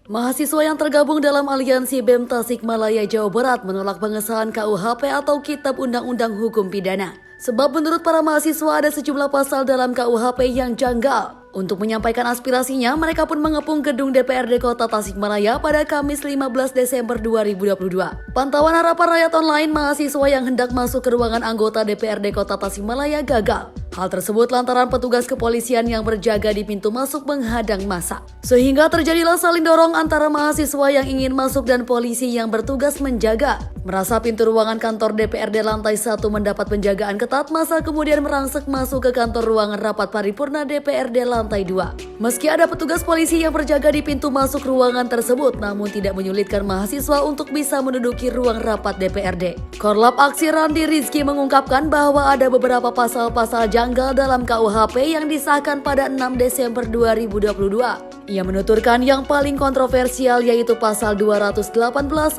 Mahasiswa yang tergabung dalam aliansi BEM Tasikmalaya Jawa Barat menolak pengesahan KUHP atau Kitab Undang-Undang Hukum Pidana. Sebab menurut para mahasiswa ada sejumlah pasal dalam KUHP yang janggal. Untuk menyampaikan aspirasinya, mereka pun mengepung gedung DPRD Kota Tasikmalaya pada Kamis 15 Desember 2022. Pantauan harapan rakyat online mahasiswa yang hendak masuk ke ruangan anggota DPRD Kota Tasikmalaya gagal. Hal tersebut lantaran petugas kepolisian yang berjaga di pintu masuk menghadang massa. Sehingga terjadilah saling dorong antara mahasiswa yang ingin masuk dan polisi yang bertugas menjaga. Merasa pintu ruangan kantor DPRD lantai 1 mendapat penjagaan ketat, massa kemudian merangsek masuk ke kantor ruangan rapat paripurna DPRD lantai 2. Meski ada petugas polisi yang berjaga di pintu masuk ruangan tersebut, namun tidak menyulitkan mahasiswa untuk bisa menduduki ruang rapat DPRD. Korlap Aksi Randi Rizky mengungkapkan bahwa ada beberapa pasal-pasal janggal dalam KUHP yang disahkan pada 6 Desember 2022. Ia menuturkan yang paling kontroversial yaitu pasal 218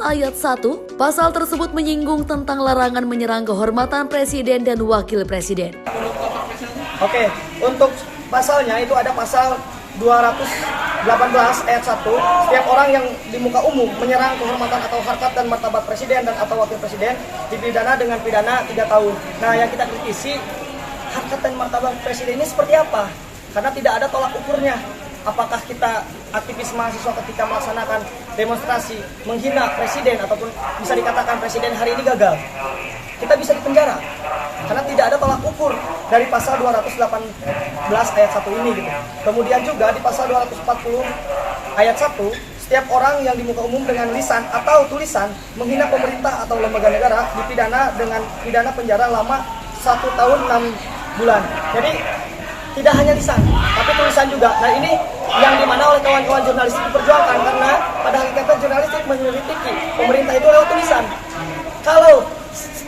ayat 1. Pasal tersebut menyinggung tentang larangan menyerang kehormatan presiden dan wakil presiden. Oke, untuk pasalnya itu ada pasal 218 ayat 1. Setiap orang yang di muka umum menyerang kehormatan atau harkat dan martabat presiden dan atau wakil presiden dipidana dengan pidana 3 tahun. Nah, yang kita kritisi harkat dan martabat presiden ini seperti apa? Karena tidak ada tolak ukurnya. Apakah kita aktivis mahasiswa ketika melaksanakan demonstrasi menghina presiden ataupun bisa dikatakan presiden hari ini gagal, kita bisa dipenjara karena tidak ada tolak ukur dari pasal 218 ayat 1 ini gitu. Kemudian juga di pasal 240 ayat 1, setiap orang yang di muka umum dengan lisan atau tulisan menghina pemerintah atau lembaga negara dipidana dengan pidana penjara lama 1 tahun 6 bulan. Jadi tidak hanya lisan, tapi tulisan juga. Nah, ini yang dimana oleh kawan-kawan jurnalistik diperjuangkan, karena pada hakikatnya jurnalistik menyelidiki pemerintah itu lewat tulisan. Kalau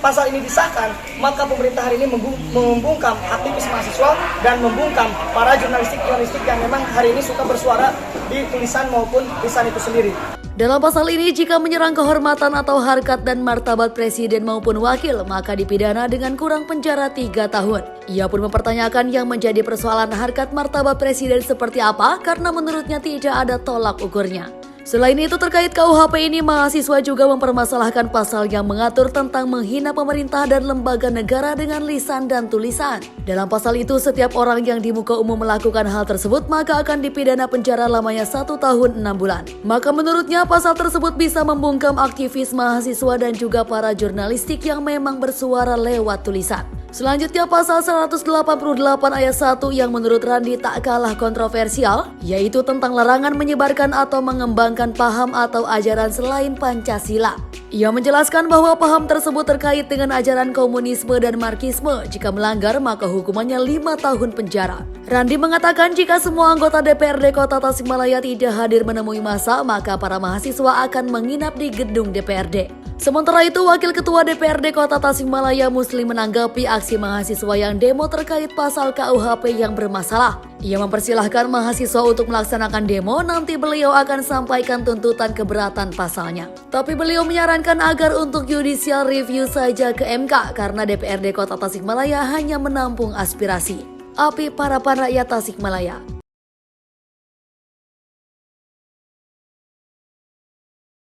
pasal ini disahkan, maka pemerintah hari ini membungkam aktivis mahasiswa dan membungkam para jurnalistik yang memang hari ini suka bersuara di tulisan maupun lisan itu sendiri. Dalam pasal ini, jika menyerang kehormatan atau harkat dan martabat presiden maupun wakil, maka dipidana dengan kurang penjara 3 tahun. Ia pun mempertanyakan yang menjadi persoalan harkat martabat presiden seperti apa, karena menurutnya tidak ada tolak ukurnya. Selain itu, terkait KUHP ini, mahasiswa juga mempermasalahkan pasal yang mengatur tentang menghina pemerintah dan lembaga negara dengan lisan dan tulisan. Dalam pasal itu, setiap orang yang di muka umum melakukan hal tersebut maka akan dipidana penjara lamanya 1 tahun 6 bulan. Maka menurutnya pasal tersebut bisa membungkam aktivis mahasiswa dan juga para jurnalistik yang memang bersuara lewat tulisan. Selanjutnya pasal 188 ayat 1 yang menurut Randi tak kalah kontroversial, yaitu tentang larangan menyebarkan atau mengembangkan paham atau ajaran selain Pancasila. Ia menjelaskan bahwa paham tersebut terkait dengan ajaran komunisme dan marxisme. Jika melanggar maka hukumannya 5 tahun penjara. Randi mengatakan jika semua anggota DPRD Kota Tasikmalaya tidak hadir menemui massa, maka para mahasiswa akan menginap di gedung DPRD. Sementara itu, Wakil Ketua DPRD Kota Tasikmalaya Muslim menanggapi aksi mahasiswa yang demo terkait pasal KUHP yang bermasalah. Ia mempersilahkan mahasiswa untuk melaksanakan demo, nanti beliau akan sampaikan tuntutan keberatan pasalnya. Tapi beliau menyarankan agar untuk judicial review saja ke MK karena DPRD Kota Tasikmalaya hanya menampung aspirasi. Api Harapan Rakyat Tasikmalaya.